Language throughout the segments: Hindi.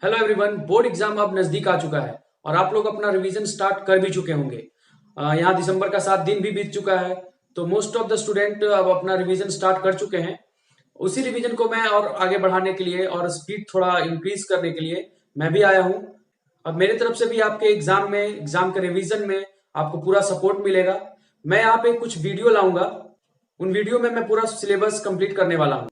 हेलो एवरीवन, बोर्ड एग्जाम अब नजदीक आ चुका है और आप लोग अपना रिवीजन स्टार्ट कर भी चुके होंगे। यहाँ दिसंबर का 7 दिन भी बीत चुका है, तो मोस्ट ऑफ द स्टूडेंट अब अपना रिवीजन स्टार्ट कर चुके हैं। उसी रिवीजन को मैं और आगे बढ़ाने के लिए और स्पीड थोड़ा इंक्रीज करने के लिए मैं भी आया हूँ। अब मेरी तरफ से भी आपके एग्जाम के रिवीजन में आपको पूरा सपोर्ट मिलेगा। मैं यहाँ पे कुछ वीडियो लाऊंगा, उन वीडियो में मैं पूरा सिलेबस कंप्लीट करने वाला हूँ।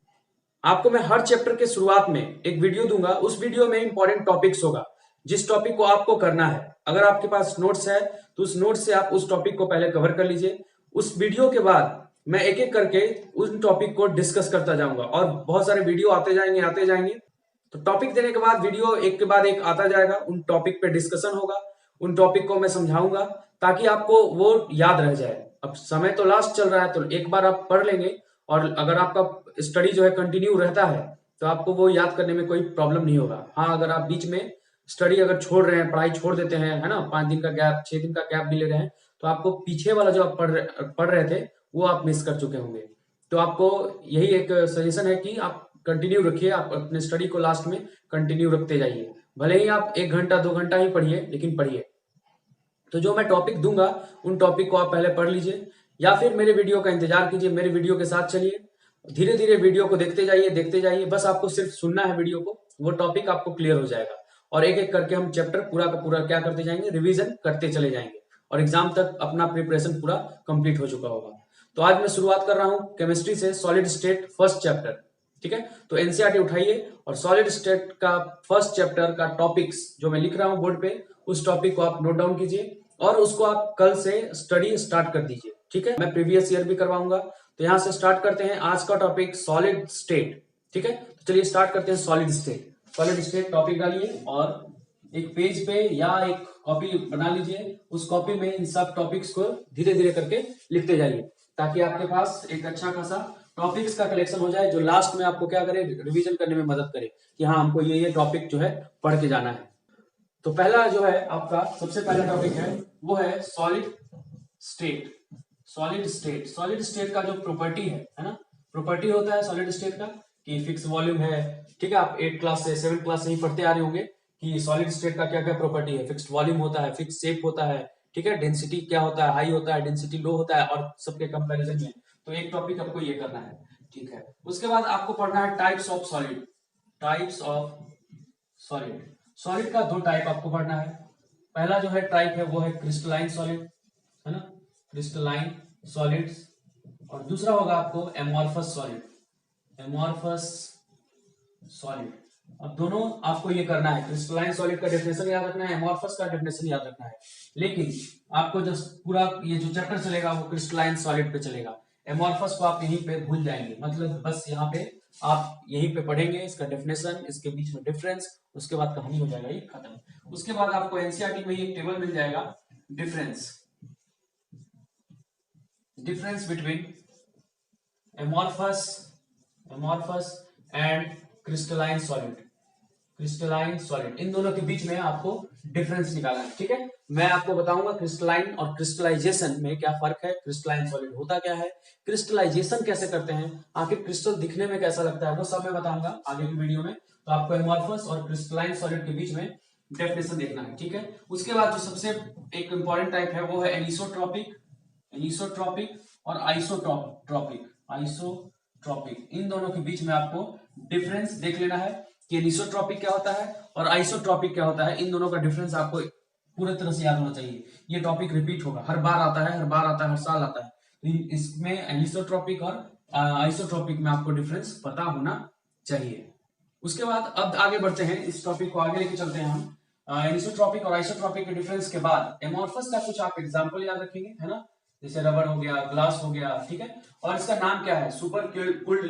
आपको मैं हर चैप्टर के शुरुआत में एक वीडियो दूंगा। उस वीडियो में इंपॉर्टेंट टॉपिक्स होगा, जिस टॉपिक को आपको करना है। अगर आपके पास नोट्स है तो उस नोट से आप उस टॉपिक को पहले कवर कर लीजिए। उस वीडियो के बाद मैं एक एक करके उन टॉपिक को डिस्कस करता जाऊंगा और बहुत सारे वीडियो आते जाएंगे। तो टॉपिक देने के बाद वीडियो एक के बाद एक आता जाएगा, उन टॉपिक पे डिस्कशन होगा, उन टॉपिक को मैं समझाऊंगा ताकि आपको वो याद रह जाए। अब समय तो लास्ट चल रहा है, तो एक बार आप पढ़ लेंगे और अगर आपका स्टडी जो है कंटिन्यू रहता है तो आपको वो याद करने में कोई प्रॉब्लम नहीं होगा। हाँ, अगर आप बीच में स्टडी अगर छोड़ रहे हैं, पढ़ाई छोड़ देते हैं, है ना, 5 दिन का गैप, 6 दिन का गैप भी ले रहे हैं, तो आपको पीछे वाला जो आप पढ़ रहे थे वो आप मिस कर चुके होंगे। तो आपको यही एक सजेशन है कि आप कंटिन्यू रखिए, आप अपने स्टडी को लास्ट में कंटिन्यू रखते जाइए। भले ही आप 1 घंटा 2 घंटा ही पढ़िए, लेकिन पढ़िए। तो जो मैं टॉपिक दूंगा उन टॉपिक को आप पहले पढ़ लीजिए या फिर मेरे वीडियो का इंतजार कीजिए, मेरे वीडियो के साथ चलिए। धीरे धीरे वीडियो को देखते जाइए। बस आपको सिर्फ सुनना है वीडियो को, वो टॉपिक आपको क्लियर हो जाएगा और एक एक करके हम चैप्टर पूरा का पूरा क्या करते जाएंगे, रिवीजन करते चले जाएंगे और एग्जाम तक अपना प्रिपरेशन पूरा कंप्लीट हो चुका होगा। तो आज मैं शुरुआत कर रहा हूँ केमिस्ट्री से, सॉलिड स्टेट फर्स्ट चैप्टर। ठीक है, तो एनसीईआरटी उठाइए और सॉलिड स्टेट का फर्स्ट चैप्टर का टॉपिक्स जो मैं लिख रहा हूँ बोर्ड पे, उस टॉपिक को आप नोट डाउन कीजिए और उसको आप कल से स्टडी स्टार्ट कर दीजिए। ठीक है, मैं प्रीवियस ईयर भी करवाऊंगा। तो यहां से स्टार्ट करते हैं आज का टॉपिक सॉलिड स्टेट। ठीक है, तो चलिए स्टार्ट करते हैं solid state. Solid state topic डालिए और एक पेज पे या एक कॉपी बना लीजिए। उस कॉपी में इन सब टॉपिक्स को धीरे धीरे करके लिखते जाइए ताकि आपके पास एक अच्छा खासा टॉपिक्स का कलेक्शन हो जाए, जो लास्ट में आपको क्या करे, रिवीजन करने में मदद करे कि हाँ, हमको ये टॉपिक जो है पढ़ के जाना है। तो पहला जो है आपका सबसे पहला टॉपिक है वो है सॉलिड स्टेट। सॉलिड स्टेट का जो प्रॉपर्टी है ना, प्रॉपर्टी होता है सॉलिड स्टेट का कि फिक्स वॉल्यूम है। ठीक है, आप 8 क्लास से 7 क्लास से ही पढ़ते आ रहे होंगे कि सॉलिड स्टेट का क्या क्या प्रॉपर्टी है। फिक्स्ड वॉल्यूम होता है, फिक्स शेप होता है, ठीक है, डेंसिटी क्या होता है, हाई होता है, डेंसिटी लो होता है और सबके कंपैरिजन में। तो एक टॉपिक आपको ये करना है। ठीक है, उसके बाद आपको पढ़ना है types of solid. Types of solid, solid का 2 टाइप आपको पढ़ना है। पहला जो है टाइप है वो है क्रिस्टलाइन सॉलिड, है ना, क्रिस्टलाइन सॉलिड्स। और दूसरा होगा आपको एमॉर्फस सॉलिड, एमॉर्फस सॉलिड। अब दोनों आपको ये करना है, क्रिस्टलाइन सॉलिड का डेफिनेशन याद रखना है, एमॉर्फस का डेफिनेशन याद रखना है। लेकिन आपको जो पूरा ये जो चैप्टर चलेगा वो क्रिस्टलाइन सॉलिड पे चलेगा। एमॉर्फस को आप यहीं पे भूल जाएंगे, मतलब बस यहाँ पे आप यहीं पे पढ़ेंगे इसका डेफिनेशन, इसके बीच में डिफरेंस, उसके बाद कहानी हो जाएगा ये खत्म। उसके बाद आपको एनसीईआरटी में एक टेबल मिल जाएगा, difference between amorphous and crystalline solid, इन दोनों के बीच में आपको डिफरेंस निकालना है। ठीक है, मैं आपको बताऊंगा क्रिस्टलाइन और क्रिस्टलाइजेशन में क्या फर्क है, क्रिस्टलाइन सॉलिड होता क्या है, क्रिस्टलाइजेशन कैसे करते हैं, आखिर क्रिस्टल दिखने में कैसा लगता है, वो सब मैं बताऊंगा आगे की वीडियो में। तो आपको एमॉर्फस और क्रिस्टलाइन सॉलिड के बीच में डेफिनेशन देखना है। ठीक है, उसके बाद जो सबसे एक इंपॉर्टेंट टाइप है वो है एनिसोट्रॉपिक और आइसोट्रॉपिक। इन दोनों के बीच में आपको डिफरेंस देख लेना है कि एनिसोट्रॉपिक क्या होता है और आइसोट्रॉपिक क्या होता है। इन दोनों का डिफरेंस आपको पूरी तरह से याद होना चाहिए। ये टॉपिक रिपीट होगा, हर बार आता है, हर साल आता है। तो इसमें एनिसोट्रॉपिक और आइसोट्रॉपिक में आपको डिफरेंस पता होना चाहिए। उसके बाद अब आगे बढ़ते हैं, इस टॉपिक को आगे लेके चलते हैं हम। एनिसोट्रॉपिक और आइसोट्रॉपिक के डिफरेंस के बाद एमॉर्फस का कुछ आप एग्जांपल याद रखेंगे, है ना, जैसे रबर हो गया, ग्लास हो गया। ठीक है, और इसका नाम क्या है, सुपर कूल्ड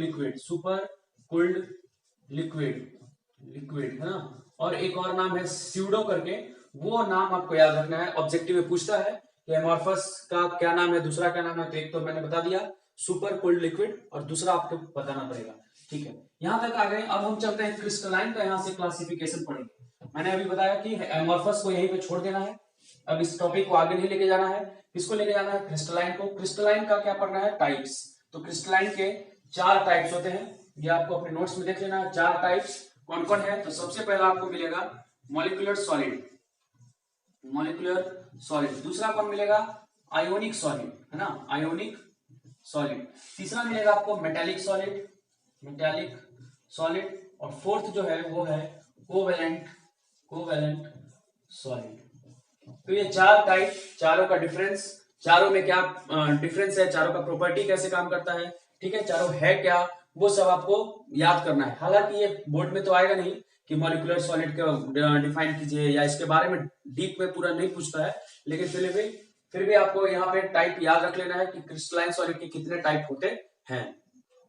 लिक्विड, है ना। और एक और नाम है स्यूडो करके, वो नाम आपको याद रखना है। ऑब्जेक्टिव में पूछता है कि एमॉर्फस का क्या नाम है, दूसरा क्या नाम है। तो एक तो मैंने बता दिया सुपर कोल्ड लिक्विड और दूसरा आपको बताना पड़ेगा। ठीक है, यहां तक आ गए। अब हम चलते हैं क्रिस्टलाइन का, यहां से क्लासिफिकेशन पढ़ेंगे। मैंने अभी बताया कि एमॉर्फस को यहीं पे छोड़ देना है, अब इस टॉपिक को आगे नहीं लेके जाना है। किसको लेके जाना है, क्रिस्टलाइन को। क्रिस्टलाइन का क्या पढ़ना है, टाइप्स। तो क्रिस्टलाइन के 4 टाइप्स होते हैं, ये आपको अपने नोट्स में देख लेना है। 4 टाइप्स, कौन कौन है? तो सबसे पहला आपको मिलेगा मॉलिक्यूलर सॉलिड, मॉलिक्यूलर सॉलिड। दूसरा कौन मिलेगा? आयोनिक सॉलिड, है ना, आयोनिक सॉलिड। तीसरा मिलेगा आपको मेटालिक सॉलिड, मेटालिक सॉलिड। और फोर्थ जो है वो है कोवेलेंट, कोवेलेंट सॉलिड। तो ये चार टाइप, चारों का डिफरेंस, चारों में क्या डिफरेंस है, चारों का प्रॉपर्टी कैसे काम करता है, ठीक है, चारों है क्या, वो सब आपको याद करना है। हालांकि ये बोर्ड में तो आएगा नहीं कि मॉलिक्यूलर सॉलिड का डिफाइन कीजिए या इसके बारे में डीप में पूरा नहीं पूछता है, लेकिन फिर भी आपको यहाँ पे टाइप याद रख लेना है कि क्रिस्टलाइन सॉलिड के कितने टाइप होते हैं।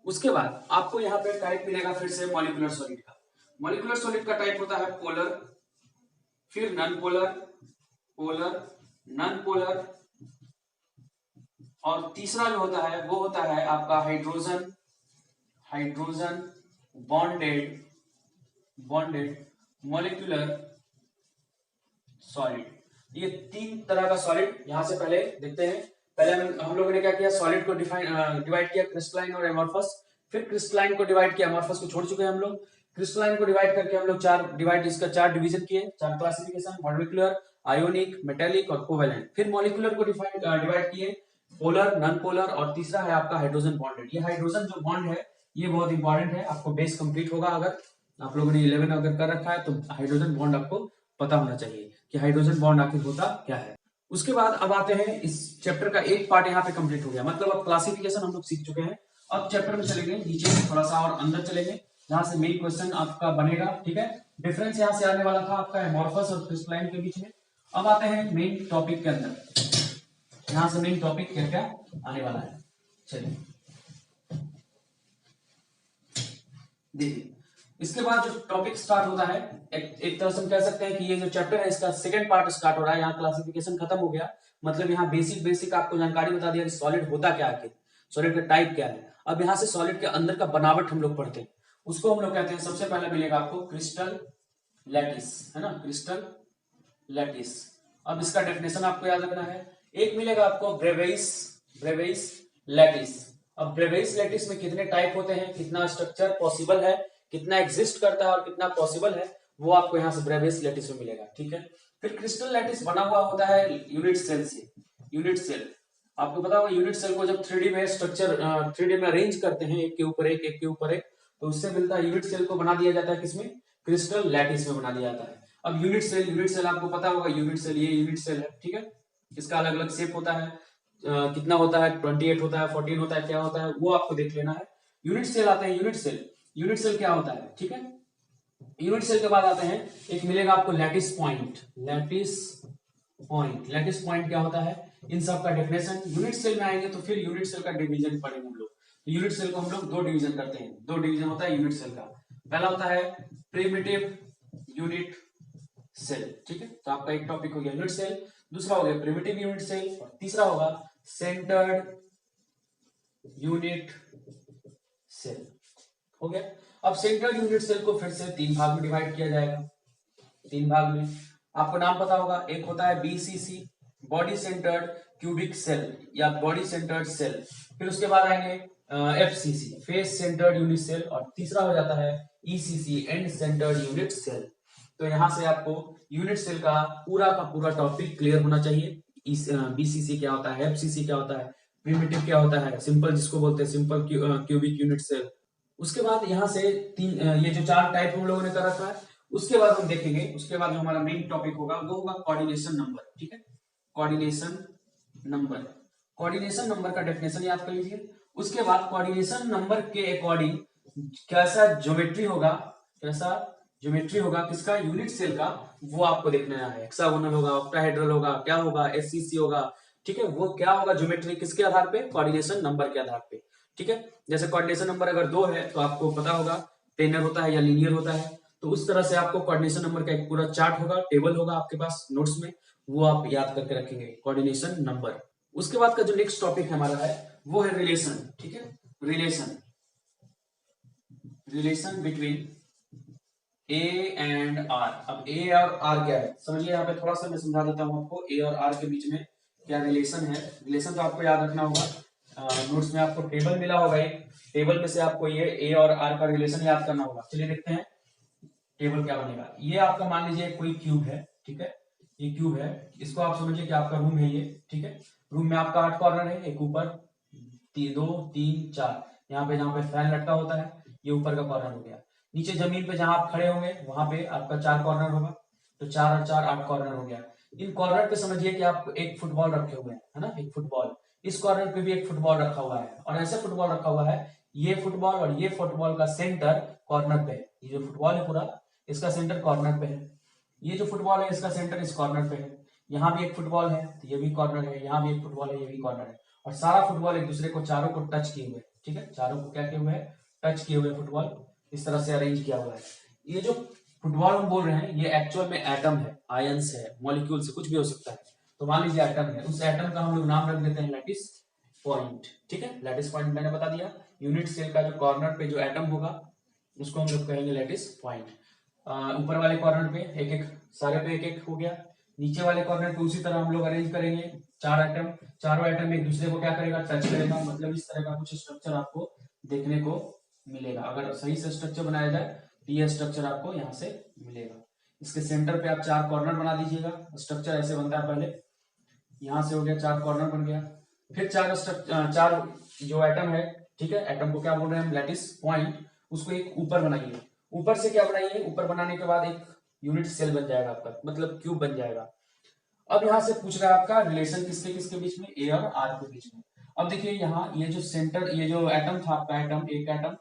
उसके बाद आपको यहाँ पे टाइप मिलेगा फिर से मॉलिक्यूलर सॉलिड का। मॉलिक्यूलर सॉलिड का टाइप होता है पोलर, फिर non polar, polar, non polar, और तीसरा जो होता है वो होता है आपका hydrogen, hydrogen bonded, bonded molecular solid. ये तीन तरह का सॉलिड यहां से पहले देखते हैं। पहले हम लोगों ने क्या किया, सॉलिड को डिवाइड किया क्रिस्टलाइन और एमॉर्फस, फिर क्रिस्टलाइन को डिवाइड किया, एमॉर्फस को छोड़ चुके हैं हम लोग। क्रिस्टलाइन को डिवाइड करके हम लोग चार डिवीजन किए, चार क्लासिफिकेशन, मॉलिक्यूलर, आयोनिक, मेटालिक और कोवेलेंट। फिर मॉलिक्यूलर को डिवाइड किए पोलर, नॉन पोलर, और तीसरा है आपका हाइड्रोजन बॉन्डेड। ये हाइड्रोजन जो बॉन्ड है ये बहुत इंपॉर्टेंट है, आपको बेस कंप्लीट होगा अगर आप लोगों ने 11 अगर कर रखा है तो हाइड्रोजन बॉन्ड आपको पता होना चाहिए कि हाइड्रोजन बॉन्ड आखिर होता क्या है। उसके बाद अब आते हैं, इस चैप्टर का एक पार्ट यहाँ पे कंप्लीट हो गया, मतलब अब क्लासिफिकेशन हम लोग सीख चुके हैं। अब चैप्टर में चलेंगे नीचे थोड़ा सा और अंदर चलेंगे, जहां से मेन क्वेश्चन आपका बनेगा, ठीक है। डिफरेंस यहाँ से आने वाला था आपका एमॉर्फस और क्रिस्टलाइन के बीच में। अब आते हैं मेन टॉपिक के अंदर, यहां से मेन टॉपिक क्या क्या आने वाला है। चलिए देखिए, इसके बाद जो टॉपिक स्टार्ट होता है, एक तरह से हम कह सकते हैं कि ये जो चैप्टर है इसका सेकंड पार्ट स्टार्ट हो रहा है। यहाँ क्लासिफिकेशन खत्म हो गया, मतलब यहाँ बेसिक आपको जानकारी बता दिया कि सॉलिड होता क्या है, सॉलिड का टाइप क्या है। अब यहाँ से सॉलिड के अंदर का बनावट हम लोग पढ़ते हैं, उसको हम लोग कहते हैं, सबसे पहले मिलेगा आपको क्रिस्टल लैटिस, है ना, क्रिस्टल लैटिस। अब इसका डेफिनेशन आपको याद रखना है। एक मिलेगा आपको ब्रेवेइस, ब्रेवेइस लैटिस। अब ब्रेवेइस लैटिस में कितने टाइप होते हैं, कितना स्ट्रक्चर पॉसिबल है, कितना एग्जिस्ट करता है और कितना पॉसिबल है, वो आपको यहाँ से ब्रेवेइस लैटिस में मिलेगा, ठीक है। फिर क्रिस्टल लैटिस बना हुआ होता है यूनिट सेल से, यूनिट सेल। आपको पता होगा यूनिट सेल को जब 3D में स्ट्रक्चर 3D में अरेंज करते हैं एक के ऊपर एक, एक के ऊपर एक, तो उससे मिलता है यूनिट सेल को बना दिया जाता है किसमें, क्रिस्टल लैटिस में बना दिया जाता है। अब यूनिट सेल आपको पता होगा, यूनिट सेल ये यूनिट सेल है, ठीक है। इसका अलग अलग शेप होता है, कितना होता है, 28 होता है, 14 होता है, क्या होता है वो आपको देख लेना है। यूनिट सेल आते हैं, यूनिट सेल, यूनिट सेल क्या होता है, ठीक है। यूनिट सेल के बाद आते हैं, एक मिलेगा आपको lattice point, lattice point. Lattice point क्या होता है, इन सब का डेफिनेशन यूनिट सेल में आएंगे तो फिर यूनिट सेल का डिवीजन पढ़ेंगे हम लोग। तो यूनिट सेल को हम लोग दो डिवीजन करते हैं, दो डिवीजन होता है यूनिट सेल का। पहला होता है प्रिमिटिव यूनिट सेल, ठीक है। तो आपका एक टॉपिक हो गया यूनिट सेल, दूसरा हो गया प्रिमिटिव यूनिट सेल, और तीसरा होगा सेंटर्ड यूनिट सेल, हो गया। अब सेंट्रल यूनिट सेल को फिर से तीन भाग में डिवाइड किया जाएगा, तीन भाग में। आपको नाम पता होगा, एक होता है BCC, body centred cubic cell या बॉडी सेंटर्ड सेल। फिर उसके बाद आएंगे FCC, face centred unit cell, और तीसरा हो जाता है ECC, end centred unit cell. तो यहां से आपको यूनिट सेल का पूरा टॉपिक क्लियर होना चाहिए। बीसीसी क्या होता है, एफसीसी क्या होता है, प्रिमिटिव क्या होता है, सिंपल जिसको बोलते हैं सिंपल क्यूबिक यूनिट सेल। उसके बाद यहाँ से ये जो चार टाइप हम लोगों ने कर रखा है, उसके बाद हम देखेंगे, उसके बाद जो हमारा मेन टॉपिक होगा वो होगा कोऑर्डिनेशन नंबर, ठीक है। कोऑर्डिनेशन नंबर, कोऑर्डिनेशन नंबर का डेफिनेशन याद कर लीजिए। उसके बाद कोऑर्डिनेशन नंबर के अकॉर्डिंग कैसा ज्योमेट्री होगा, कैसा ज्योमेट्री होगा किसका, यूनिट सेल का, वो आपको देखना है। हेक्सागोनल होगा, ऑक्टाहेड्रल होगा, क्या होगा, एससीसी होगा, ठीक है। वो क्या होगा ज्योमेट्री, किसके आधार पे, कोऑर्डिनेशन नंबर के आधार पे, ठीक है। जैसे कोऑर्डिनेशन नंबर अगर 2 है तो आपको पता होगा प्लेनर होता है या लीनियर होता है, तो उस तरह से आपको कोऑर्डिनेशन नंबर का एक पूरा चार्ट होगा, टेबल होगा आपके पास नोट्स में, वो आप याद करके रखेंगे कोऑर्डिनेशन नंबर। उसके बाद का जो नेक्स्ट टॉपिक हमारा है वो है रिलेशन, ठीक है। Relation, relation between A and R. अब ए और आर क्या है समझिए, यहाँ पे थोड़ा सा मैं समझा देता हूँ आपको, ए और आर के बीच में क्या रिलेशन है। रिलेशन तो आपको याद रखना होगा, नोट्स में आपको टेबल मिला होगा, एक टेबल में से आपको ये ए और आर का रिलेशन याद करना होगा। चलिए देखते हैं, टेबल क्या बनेगा, ये आपका मान लीजिए कोई क्यूब है, ठीक है, ये क्यूब है, इसको आप समझिए कि आपका रूम है ये, ठीक है। रूम में आपका 8 कॉर्नर है, एक ऊपर 2 3 4, यहाँ पे जहाँ पे फैन लटका होता है ये ऊपर का कॉर्नर हो गया। नीचे जमीन पे जहां आप खड़े होंगे वहां पे आपका 4 कॉर्नर होगा, तो 4 और 4 8 कॉर्नर हो गया। इन कॉर्नर पे समझिए कि आप एक फुटबॉल रखे हुए हैं, है ना, एक फुटबॉल, इस कॉर्नर पे भी एक फुटबॉल रखा हुआ है, और ऐसे फुटबॉल रखा हुआ है, ये फुटबॉल और ये फुटबॉल का सेंटर कॉर्नर पे है। ये जो फुटबॉल है पूरा, इसका सेंटर कॉर्नर पे है। ये जो फुटबॉल है इसका सेंटर इस कॉर्नर पे है। यहाँ भी एक फुटबॉल है तो ये भी कॉर्नर है, यहाँ भी एक फुटबॉल है, ये भी कॉर्नर है, और सारा फुटबॉल एक दूसरे को, चारों को टच किए हुए, ठीक है, चारों को क्या किए हुए हैं, टच किए हुए फुटबॉल इस तरह से अरेंज किया हुआ है। ये जो फुटबॉल हम बोल रहे हैं ये एक्चुअल में एटम है, आयंस है, मॉलिक्यूल से कुछ भी हो सकता है। तो मान लीजिए एटम है, उस एटम का हम लोग नाम रख देते हैं लैटिस पॉइंट, ठीक है। लैटिस पॉइंट मैंने बता दिया, यूनिट सेल का जो कॉर्नर पे जो एटम होगा उसको हम लोग कहेंगे लैटिस पॉइंट। ऊपर वाले कॉर्नर पे एक एक, सारे पे एक एक हो गया। नीचे वाले कॉर्नर पे उसी तरह हम लोग अरेंज करेंगे, 4 एटम, चारों एटम एक दूसरे को क्या करेगा, टच करेगा, मतलब इस तरह का कुछ स्ट्रक्चर आपको देखने को मिलेगा। अगर सही से स्ट्रक्चर बनाया जाए तो ये स्ट्रक्चर आपको यहाँ से मिलेगा। इसके सेंटर पे आप 4 कॉर्नर बना दीजिएगा। स्ट्रक्चर ऐसे बनता है, पहले यहाँ से हो गया 4 कॉर्नर बन गया, फिर 4 जो एटम है, ठीक है, एटम को क्या बोल रहे हैं हम, लैटिस पॉइंट, उसको एक ऊपर बनाइए। ऊपर से क्या बनाइए, ऊपर बनाने के बाद एक यूनिट सेल बन जाएगा आपका, मतलब क्यूब बन जाएगा। अब यहाँ से पूछ रहा है आपका रिलेशन किसके किसके बीच में, ए और आर के बीच में। अब देखिए यहाँ ये जो सेंटर, ये जो एटम था आपका, एटम, एक एटम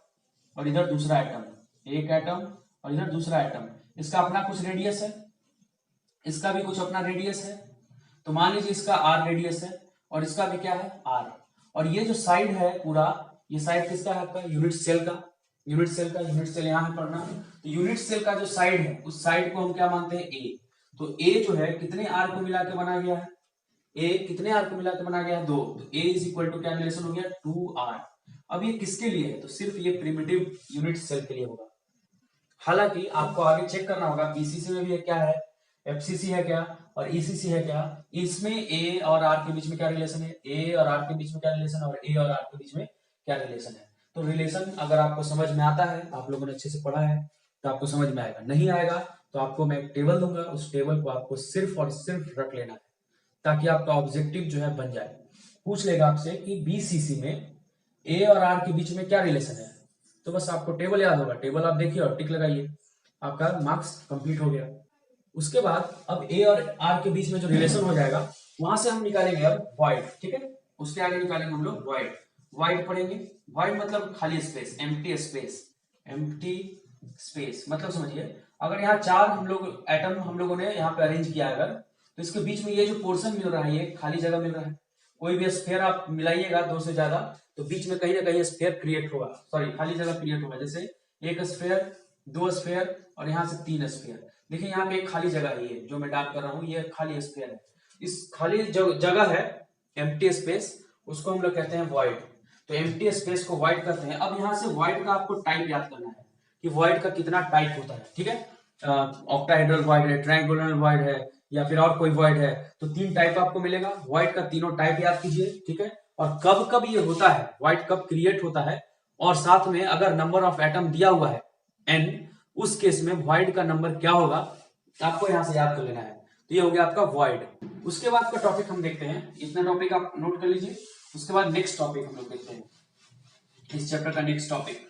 और इधर दूसरा एटम, एक एटम और इधर दूसरा एटम, इसका अपना कुछ रेडियस है, इसका भी कुछ अपना रेडियस है। तो मान लीजिए इसका आर रेडियस है और इसका भी क्या है, आर। और ये जो साइड है पूरा, ये साइड किसका है आपका, यूनिट सेल का, यूनिट सेल का, यूनिट सेल यहाँ है पढ़ना। तो यूनिट सेल का जो साइड है उस साइड को हम क्या मानते हैं, ए। तो ए जो है कितने आर को मिला के बना गया है, ए कितने आर को मिला के बना गया है, 2। तो ए इज इक्वल टू क्या रिलेशन हो गया, 2r। अब ये किसके लिए है, तो सिर्फ ये प्रिमिटिव यूनिट सेल के लिए होगा। हालांकि आपको आगे चेक करना होगा पीसीसी में भी क्या है, एफसीसी है क्या, और ईसीसी है क्या, इसमें ए और आर के बीच में क्या रिलेशन है, ए और आर के बीच में क्या रिलेशन है, और ए और आर के बीच में क्या रिलेशन है। तो रिलेशन अगर आपको समझ में आता है, आप लोगों ने अच्छे से पढ़ा है, तो आपको समझ में आएगा। नहीं आएगा तो आपको मैं एक टेबल दूंगा, उस टेबल को आपको सिर्फ और सिर्फ रख लेना है, ताकि आपका ऑब्जेक्टिव जो है बन जाए। पूछ लेगा आपसे कि बीसीसी में ए और आर के बीच में क्या रिलेशन है, तो बस आपको टेबल याद होगा, टेबल आप देखिए और टिक लगाइए, आपका मार्क्स कंप्लीट हो गया। उसके बाद अब ए और आर के बीच में जो रिलेशन हो जाएगा, वहां से हम निकालेंगे अब वॉइड, ठीक है। उसके आगे निकालेंगे हम लोग वॉइड, वॉइड पढ़ेंगे। वॉइड मतलब खाली space, empty space, empty space मतलब समझिए, अगर यहाँ 4 हम लोग एटम हम लोगों ने यहाँ पे अरेंज किया अगर, तो इसके बीच में ये जो पोर्शन मिल रहा है ये खाली जगह मिल रहा है। कोई भी स्फीयर आप मिलाइएगा 2 से ज्यादा, तो बीच में कहीं ना कहीं स्फीयर क्रिएट होगा, सॉरी खाली जगह क्रिएट होगा। जैसे एक स्फीयर, 2 स्फीयर और यहाँ से 3 स्फीयर। देखिए यहाँ पे एक खाली जगह है, ये जो मैं डार्क कर रहा हूँ ये खाली स्फीयर है। इस खाली जो जगह है एम्प्टी स्पेस, उसको हम लोग कहते हैं वॉइड। तो एम्प्टी स्पेस को वॉइड करते हैं। अब यहाँ से वॉइड का आपको टाइप याद करना है कि वॉइड का कितना टाइप होता है, ठीक है। ऑक्टाहेड्रल वॉइड है, ट्रायंगुलर वॉइड है, या फिर और कोई वॉइड है, तो 3 टाइप आपको मिलेगा। वॉइड का तीनों टाइप याद कीजिए, ठीक है। और कब कब ये होता है, वॉइड कब क्रिएट होता है, और साथ में अगर नंबर ऑफ एटम दिया हुआ है n, उस केस में वॉइड का नंबर क्या होगा आपको यहां से याद कर लेना है। तो ये हो गया आपका वॉइड। उसके बाद का टॉपिक हम देखते हैं, इतना टॉपिक आप नोट कर लीजिए। उसके बाद नेक्स्ट टॉपिक हम लोग देखते हैं, इस चैप्टर का नेक्स्ट टॉपिक।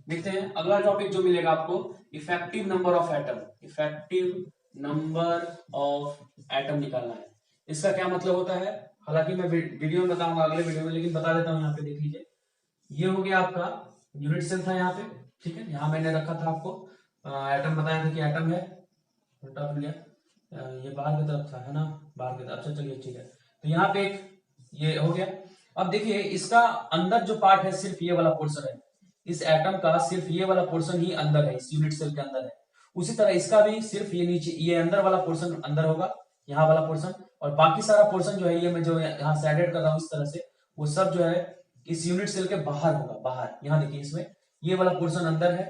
देखते हैं अगला टॉपिक जो मिलेगा आपको, effective number of atom. Effective number of atom निकालना है। इसका क्या मतलब होता है, हालांकि मैं वीडियो में बताऊंगा अगले वीडियो में, लेकिन बता देता हूं, यहाँ पे देख लीजिए। ये हो गया आपका यूनिट सेल था यहाँ पे, ठीक है। यहाँ मैंने रखा था आपको एटम, बताया था कि एटम है, उल्टा लिया, ये बाहर की तरफ था, है ना, बाहर की तरफ। अच्छा चलिए ठीक है। तो यहाँ पे एक ये हो गया। अब देखिए इसका अंदर जो पार्ट है सिर्फ ये वाला पोर्शन है, इस एटम का सिर्फ ये वाला पोर्शन ही अंदर है, इस यूनिट सेल के अंदर है। उसी तरह इसका भी सिर्फ ये नीचे, ये अंदर वाला पोर्शन अंदर होगा, यहाँ वाला पोर्शन, और बाकी सारा पोर्शन जो है ये मैं जो यहाँ से एडेड कर रहा हूँ इस तरह से, वो सब जो है इस यूनिट सेल के बाहर होगा, बाहर। यहाँ देखिए इसमें ये वाला पोर्शन अंदर है,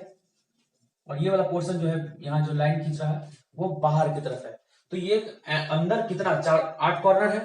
और ये वाला पोर्शन जो है यहाँ जो लाइन खींच रहा है वो बाहर की तरफ है। तो ये अंदर कितना, 8 कॉर्नर है,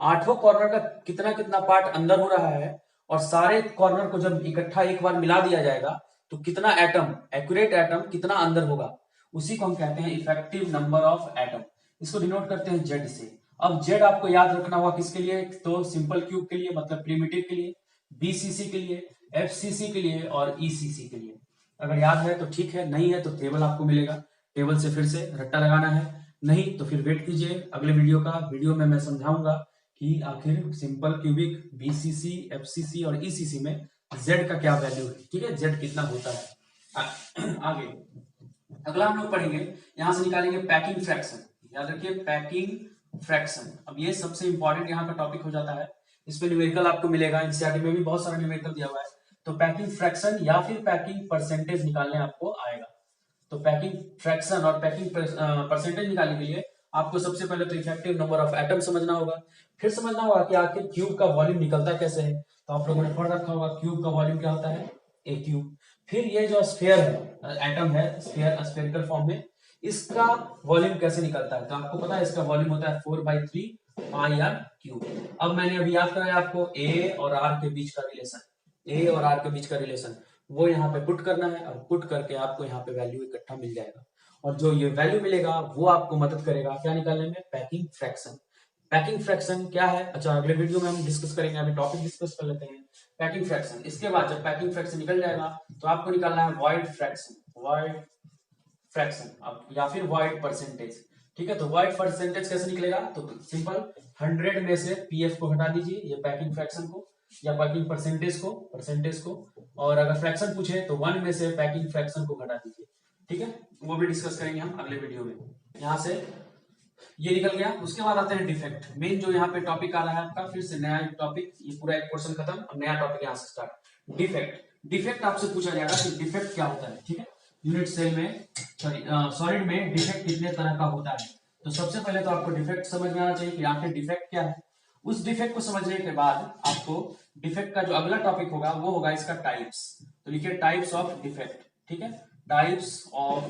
8 कॉर्नर का कितना कितना पार्ट अंदर हो रहा है, और सारे कॉर्नर को जब इकट्ठा एक बार मिला दिया जाएगा तो कितना एटम, एक्यूरेट एटम कितना अंदर होगा, उसी को हम कहते हैं इफेक्टिव नंबर ऑफ एटम। इसको डिनोट करते हैं जेड से। अब जेड आपको याद रखना होगा किसके लिए, तो सिंपल क्यूब के लिए मतलब प्रिमिटिव के लिए, बीसीसी के लिए, एफसीसी के लिए और ईसीसी के लिए। अगर याद है तो ठीक है, नहीं है तो टेबल आपको मिलेगा, टेबल से फिर से रट्टा लगाना है, नहीं तो फिर वेट कीजिए अगले वीडियो का। वीडियो में मैं समझाऊंगा कि आखिर सिंपल क्यूबिक, बीसीसी, एफसीसी और ईसीसी में जेड का क्या वैल्यू है, ठीक है, जेड कितना होता है। आगे अगला हम लोग पढ़ेंगे, यहां से निकालेंगे पैकिंग फ्रैक्शन। याद रखिए पैकिंग फ्रैक्शन। अब ये सबसे इंपॉर्टेंट यहाँ का टॉपिक हो जाता है, इसमें न्यूमेरिकल आपको मिलेगा, एनसीईआरटी में भी बहुत सारा न्यूमेरिकल दिया हुआ है। तो पैकिंग फ्रैक्शन या फिर पैकिंग परसेंटेज निकालने आपको आएगा। तो पैकिंग फ्रैक्शन और पैकिंग परसेंटेज निकालने के लिए आपको सबसे पहले तो इफेक्टिव नंबर ऑफ एटम समझना होगा, फिर समझना होगा कि आखिर क्यूब का वॉल्यूम निकलता कैसे है। तो आप लोगों ने पढ़ रखा होगा क्यूब का वॉल्यूम क्या होता है, ए क्यूब। फिर ये जो स्फीयर है, एटम है, स्फीयर स्फेरिकल फॉर्म में, इसका वॉल्यूम कैसे निकलता है। तो आपको पता है इसका वॉल्यूम होता है 4/3 पाई आर क्यूब। अब मैंने अभी याद कराया आपको ए और आर के बीच का रिलेशन, ए और आर के बीच का रिलेशन वो यहाँ पे पुट करना है, और पुट करके आपको यहाँ पे वैल्यू इकट्ठा मिल जाएगा, और जो ये वैल्यू मिलेगा वो आपको मदद करेगा क्या निकालने में, पैकिंग फ्रैक्शन। पैकिंग फ्रैक्शन क्या है, अच्छा अगले वीडियो में हम डिस्कस करेंगे, अभी टॉपिक डिस्कस कर लेते हैं पैकिंग फ्रैक्शन। इसके बाद जब पैकिंग फ्रैक्शन निकल जाएगा तो आपको निकालना है वॉइड फ्रैक्शन, वॉइड फ्रैक्शन अब या फिर वॉइड परसेंटेज। ठीक है, तो वॉइड परसेंटेज कैसे निकलेगा, तो सिंपल 100 में से पीएफ को हटा दीजिए, ये पैकिंग फ्रैक्शन को या पैकिंग परसेंटेज को, और अगर फ्रैक्शन पूछे तो 1 में से पैकिंग फ्रैक्शन को घटा दीजिए। ठीक है, वो भी डिस्कस करेंगे हम अगले वीडियो में। यहां से ये निकल गया। उसके बाद आते हैं डिफेक्ट, मेन जो यहाँ पे टॉपिक आ रहा है आपका, फिर से नया टॉपिक, ये पूरा एक पोर्शन खत्म, अब नया टॉपिक यहाँ से स्टार्ट। डिफेक्ट, डिफेक्ट आपसे पूछा जाएगा कि डिफेक्ट क्या होता है। ठीक है, यूनिट सेल में सॉलिड में डिफेक्ट कितने तरह का होता है। तो सबसे पहले तो आपको डिफेक्ट समझ में आना चाहिए कि आखिर डिफेक्ट क्या है। उस डिफेक्ट को समझने के बाद आपको डिफेक्ट का जो अगला टॉपिक होगा वो होगा इसका टाइप्स। तो लिखिए टाइप्स ऑफ डिफेक्ट। ठीक है, टाइप्स ऑफ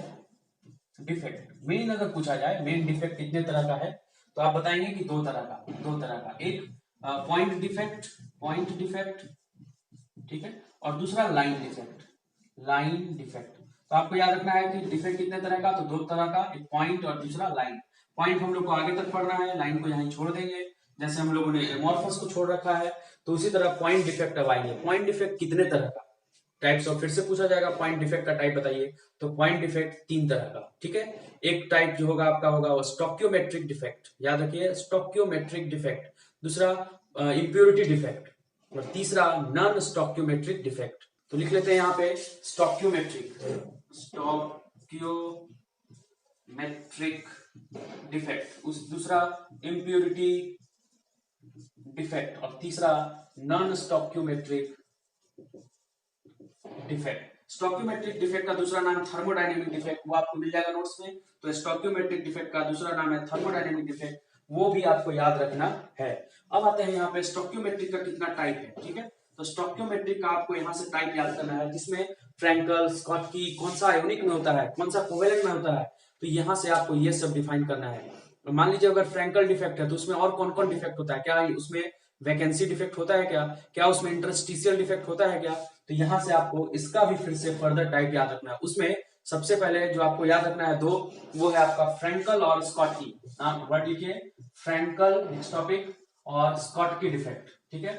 डिफेक्ट। मेन अगर पूछा जाए मेन डिफेक्ट कितने तरह का है, तो आप बताएंगे कि दो तरह का, एक पॉइंट डिफेक्ट, ठीक है, और दूसरा लाइन डिफेक्ट। तो आपको याद रखना है कि डिफेक्ट कितने तरह का, तो दो तरह का, एक पॉइंट और दूसरा लाइन। पॉइंट हम लोग को आगे तक पढ़ना है, लाइन को यहीं छोड़ देंगे, जैसे हम लोगों ने एमॉर्फस को छोड़ रखा है, तो उसी तरह पॉइंट डिफेक्ट अब आएंगे। पॉइंट डिफेक्ट कितने तरह का, टाइप्स ऑफ, फिर से पूछा जाएगा पॉइंट डिफेक्ट का टाइप बताइए, तो पॉइंट डिफेक्ट 3 तरह का। ठीक है, एक टाइप जो होगा आपका होगा वो स्टोक्योमेट्रिक डिफेक्ट, याद रखिए स्टोक्योमेट्रिक डिफेक्ट, दूसरा इंप्योरिटी डिफेक्ट, और तीसरा नॉन स्टोक्योमेट्रिक डिफेक्ट। तो लिख लेते हैं यहाँ पे स्टोक्योमेट्रिक डिफेक्ट, उस दूसरा इंप्योरिटी डिफेक्ट, और तीसरा non stoichiometric defect. Stoichiometric defect का दूसरा नाम थर्मोडायनेमिक डिफेक्ट, वो आपको मिल जाएगा नोट्स में। तो स्टोक्योमेट्रिक डिफेक्ट का दूसरा नाम है थर्मोडायनेमिक डिफेक्ट, वो भी आपको याद रखना है। अब आते हैं यहाँ पे स्टोक्योमेट्रिक का कितना टाइप है। ठीक है, तो स्टोक्योमेट्रिक का आपको यहाँ से टाइप याद करना है, जिसमें फ्रैंकल, स्कॉटकी, कौन सा आयोनिक में होता है, कौन सा कोवेलेंट में होता है, तो यहाँ से आपको ये सब डिफाइन करना है। तो मान लीजिए अगर फ्रैंकल डिफेक्ट है तो उसमें और कौन कौन डिफेक्ट होता है, क्या उसमें वैकेंसी डिफेक्ट होता है क्या उसमें इंटरस्टिशियल डिफेक्ट होता है क्या, तो यहां से आपको इसका भी फिर से फर्दर टाइप याद रखना है। उसमें सबसे पहले जो आपको याद रखना है दो, वो है आपका फ्रैंकल और स्कॉटकी। वर्ड लिखिए, फ्रैंकल नेक्स्ट टॉपिक, और स्कॉटकी डिफेक्ट। ठीक है,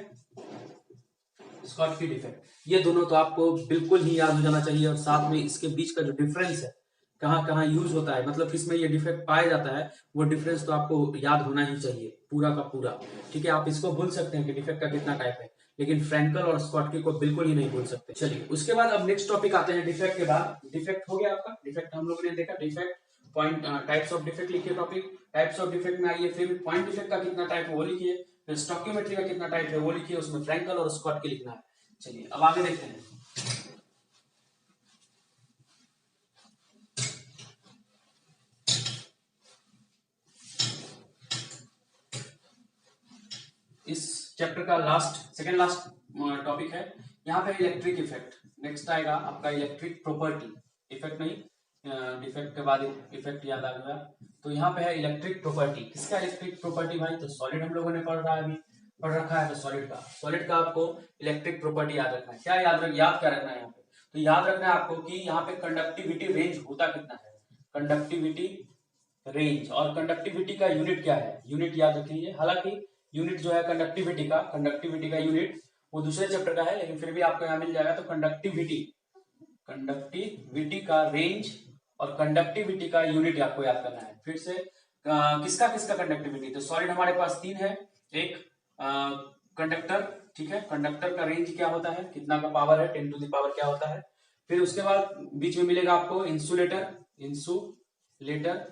स्कॉटकी डिफेक्ट, ये दोनों तो आपको बिल्कुल ही याद हो जाना चाहिए, और साथ में इसके बीच का जो डिफरेंस है, कहाँ कहाँ यूज होता है, मतलब किसमें ये डिफेक्ट पाया जाता है, वो डिफरेंस तो आपको याद होना ही चाहिए पूरा का पूरा। ठीक है, आप इसको भूल सकते हैं कि डिफेक्ट का कितना टाइप है, लेकिन फ्रैंकल और स्कॉटकी को बिल्कुल ही नहीं भूल सकते। चलिए उसके बाद अब नेक्स्ट टॉपिक आते हैं डिफेक्ट के बाद। डिफेक्ट हो गया आपका, डिफेक्ट हम लोगों ने देखा, defect point, types of defect लिखिए टॉपिक, टाइप्स ऑफ डिफेक्ट में आइए, फिर पॉइंट डिफेक्ट का कितना टाइप है वो लिखिए, फिर स्टोक्योमेट्री का कितना टाइप है वो लिखिए, उसमें फ्रैंकल और स्कॉटकी लिखना है। चलिए अब आगे देखते हैं। इस चैप्टर का सेकंड लास्ट टॉपिक है यहाँ पे इलेक्ट्रिक इफेक्ट। नेक्स्ट आएगा आपका इलेक्ट्रिक प्रॉपर्टी, इफेक्ट नहीं, डिफेक्ट के बाद इफेक्ट याद आ गया। तो यहाँ पे है इलेक्ट्रिक प्रॉपर्टी। किसका इलेक्ट्रिक प्रॉपर्टी भाई? तो सॉलिड हम लोगों ने पढ़ रखा है। तो सॉलिड का आपको इलेक्ट्रिक प्रॉपर्टी याद रखना है। क्या याद क्या रखना है यहाँ पे? तो याद रखना है आपको कि यहाँ पे कंडक्टिविटी रेंज होता कितना है, कंडक्टिविटी रेंज। और कंडक्टिविटी का यूनिट क्या है? यूनिट याद रखिए। हालांकि यूनिट जो है कंडक्टिविटी का यूनिट वो दूसरे चैप्टर का है, लेकिन फिर भी आपको यहाँ मिल जाएगा। तो कंडक्टिविटी का रेंज और कंडक्टिविटी का यूनिट आपको याद करना है। फिर से किसका किसका कंडक्टिविटी? तो सॉलिड हमारे पास 3 है। एक कंडक्टर, ठीक है, कंडक्टर का रेंज क्या होता है, कितना का पावर है, 10 टू द पावर क्या होता है। फिर उसके बाद बीच में मिलेगा आपको इंसुलेटर,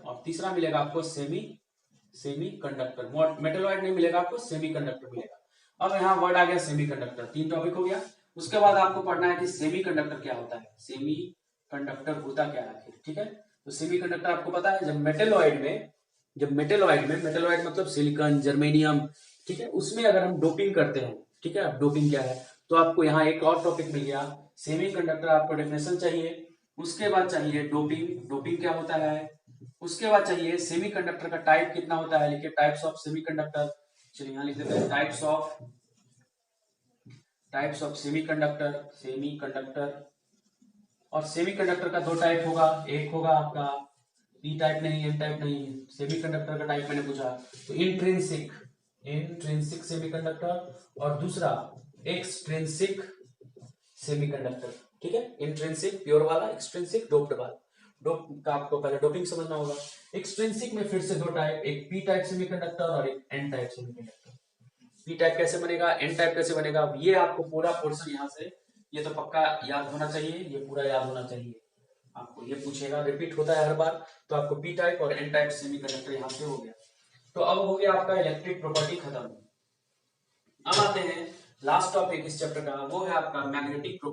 और तीसरा मिलेगा आपको सेमी कंडक्टर। मेटलॉइड नहीं मिलेगा आपको, सेमी कंडक्टर मिलेगा। अब यहाँ वर्ड आ गया सेमी कंडक्टर। 3 टॉपिक हो गया। उसके बाद आपको पढ़ना है कि सेमी कंडक्टर क्या होता है, सेमी कंडक्टर होता क्या है आखिर, ठीक है। तो सेमी कंडक्टर आपको पता है, जब मेटेलॉइड मतलब सिलिकॉन, जर्मेनियम, ठीक है, उसमें अगर हम डोपिंग करते हैं, ठीक है। अब डोपिंग क्या है, तो आपको यहाँ एक और टॉपिक मिल गया, सेमी कंडक्टर। आपको डेफिनेशन चाहिए, उसके बाद चाहिए डोपिंग क्या होता है, उसके बाद चाहिए सेमी कंडक्टर का टाइप कितना होता है। लिखिए टाइप्स ऑफ सेमी कंडक्टर। चलिए यहाँ लिख देते हैं टाइप्स ऑफ सेमी कंडक्टर। और सेमी कंडक्टर का 2 टाइप होगा, एक होगा आपका पी टाइप नहीं, एन टाइप नहीं। सेमी कंडक्टर का टाइप मैंने पूछा, तो इंट्रिंसिक सेमी कंडक्टर और दूसरा एक्सट्रिंसिक सेमी कंडक्टर, ठीक है। इंट्रिंसिक प्योर वाला, एक्सट्रिंसिक डोप्ड वाला। डोप का आपको पहले डोपिंग समझना होगा। एक्सट्रिंसिक में फिर से 2 टाइप, एक पी टाइप सेमी कंडक्टर और एक N type semiconductor. P type कैसे बनेगा, एन टाइप कैसे बनेगा, ये आपको पूरा पोर्शन यहाँ से ये तो पक्का याद होना चाहिए, ये पूरा याद होना चाहिए। आपको ये पूछेगा, रिपीट होता है हर बार। तो आपको पी टाइप और एन टाइप सेमी कंडक्टर यहाँ से हो गया। तो अब हो गया आपका इलेक्ट्रिक प्रॉपर्टी खत्म। अब आते हैं लास्ट टॉपिक इस चैप्टर का, वो है आपका मैग्नेटिक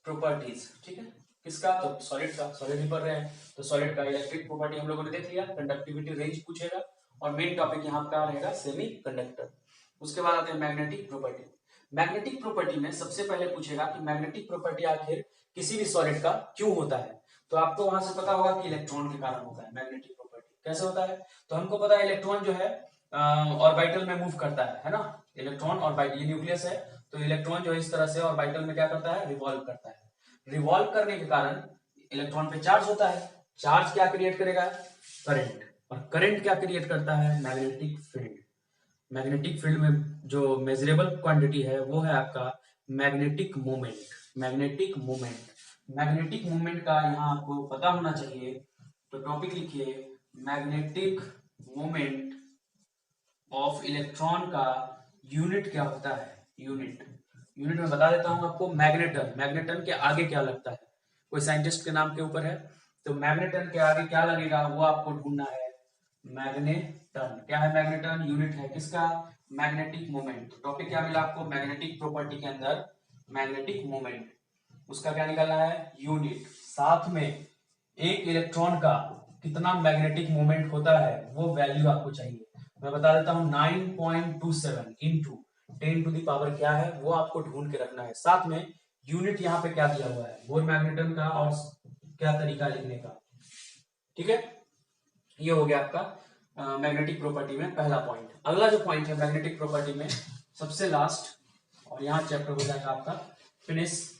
प्रॉपर्टीज, ठीक है। किसका? तो सॉलिड ही पढ़ रहे हैं। तो सॉलिड का इलेक्ट्रिक प्रॉपर्टी हम लोगों ने देख लिया, कंडक्टिविटी रेंज पूछेगा और मेन टॉपिक यहाँ का रहेगा सेमी कंडक्टर। उसके बाद आते हैं मैग्नेटिक प्रॉपर्टी में सबसे पहले पूछेगा कि मैग्नेटिक प्रॉपर्टी आखिर किसी भी सॉलिड का क्यों होता है। तो आपको वहां से पता होगा कि इलेक्ट्रॉन के कारण होता है। मैग्नेटिक प्रॉपर्टी कैसे होता है, तो हमको पता है इलेक्ट्रॉन जो है ऑर्बिटल में मूव करता है ना। इलेक्ट्रॉन ऑर्बिटल, ये न्यूक्लियस है, तो इलेक्ट्रॉन जो है इस तरह से ऑर्बिटल में क्या करता है, रिवॉल्व करता है। रिवॉल्व करने के कारण इलेक्ट्रॉन पे चार्ज होता है। चार्ज क्या क्रिएट करेगा, करंट। और करंट क्या क्रिएट करता है, मैग्नेटिक फील्ड में जो मेजरेबल क्वांटिटी है वो है आपका मैग्नेटिक मोमेंट का यहाँ आपको पता होना चाहिए। तो टॉपिक लिखिए, मैग्नेटिक मोमेंट ऑफ इलेक्ट्रॉन का यूनिट क्या होता है। यूनिट में बता देता हूं आपको, मैग्नेटन के आगे क्या लगता है, कोई साइंटिस्ट के नाम के ऊपर है, तो मैग्नेटन के आगे क्या लगेगा वो आपको ढूंढना है। मैग्नेटन क्या है, मैग्नेटन यूनिट है किसका, मैग्नेटिक मोमेंट। टॉपिक क्या मिला आपको, मैग्नेटिक प्रॉपर्टी के अंदर मैग्नेटिक मोमेंट, उसका क्या निकालना है, यूनिट। साथ में एक इलेक्ट्रॉन का कितना मैग्नेटिक मोमेंट होता है वो वैल्यू आपको चाहिए। मैं बता देता हूं 9.27 इंटू 10 टू दी पावर क्या है वो आपको ढूंढ के रखना है। साथ में यूनिट यहाँ पे क्या दिया हुआ है, बोर मैग्नेटन का, और क्या तरीका लिखने का, ठीक है। ये हो गया आपका मैग्नेटिक प्रॉपर्टी में पहला पॉइंट। अगला जो पॉइंट है मैग्नेटिक प्रॉपर्टी में सबसे लास्ट, और यहाँ चैप्टर हो जाएगा आपका फिनिश।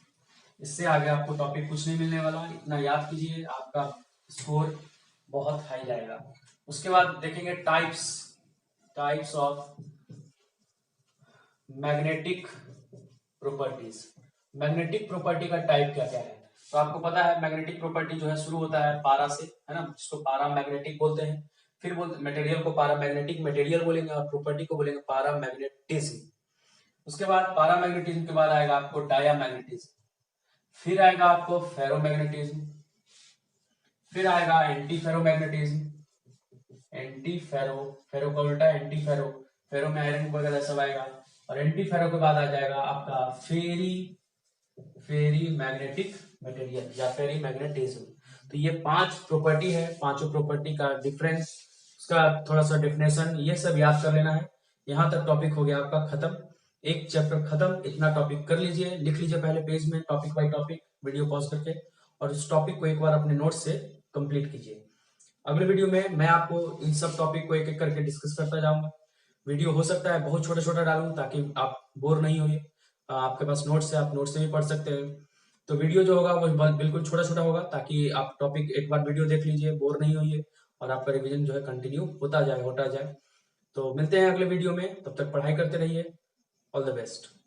इससे आगे आपको टॉपिक कुछ नहीं मिलने वाला, इतना याद कीजिए, आपका स्कोर बहुत हाई जाएगा। उसके बाद देखेंगे टाइप्स ऑफ मैग्नेटिक प्रॉपर्टी का टाइप क्या क्या है। तो आपको पता है मैग्नेटिक प्रॉपर्टी जो है शुरू होता है पारा से, है ना, जिसको पारा मैग्नेटिक बोलते हैं। फिर बोलते मटेरियल को पारा मैग्नेटिक मटेरियल बोलेंगे और प्रॉपर्टी को बोलेंगे पारा मैग्नेटिज्म। उसके बाद पारा मैग्नेटिज्म के बाद आएगा आपको डायामैग्नेटिज्म, फिर आएगा आपको फेरोमैग्नेटिज्म, फिर आएगा एंटी फेरो का उल्टा एंटी फेरो में आयरन वगैरह सब आएगा। और एंटी फेरो के बाद आ जाएगा आपका फेरी मैग्नेटिक मटेरियल या फेरी मैग्नेटिज्म। तो ये 5 प्रॉपर्टी है, पांचों प्रॉपर्टी का डिफरेंस, उसका थोड़ा सा डेफिनेशन, ये सब याद कर लेना है। यहाँ तक टॉपिक हो गया आपका खत्म। एक चैप्टर खत्म, इतना टॉपिक कर लीजिए, लिख लीजिए पहले पेज में topic by topic, video pause करके, और उस टॉपिक को एक बार अपने नोट से कंप्लीट कीजिए। अगले वीडियो में मैं आपको इन सब टॉपिक को एक एक करके डिस्कस करता जाऊंगा। वीडियो हो सकता है बहुत छोटा छोटा डालूं ताकि आप बोर नहीं होइए। आपके पास नोट्स है, आप नोट्स से भी पढ़ सकते हैं। तो वीडियो जो होगा वो बिल्कुल छोटा छोटा होगा ताकि आप टॉपिक एक बार वीडियो देख लीजिए, बोर नहीं होइए, और आपका रिवीजन जो है कंटिन्यू होता जाए। तो मिलते हैं अगले वीडियो में, तब तक पढ़ाई करते रहिए। All the best.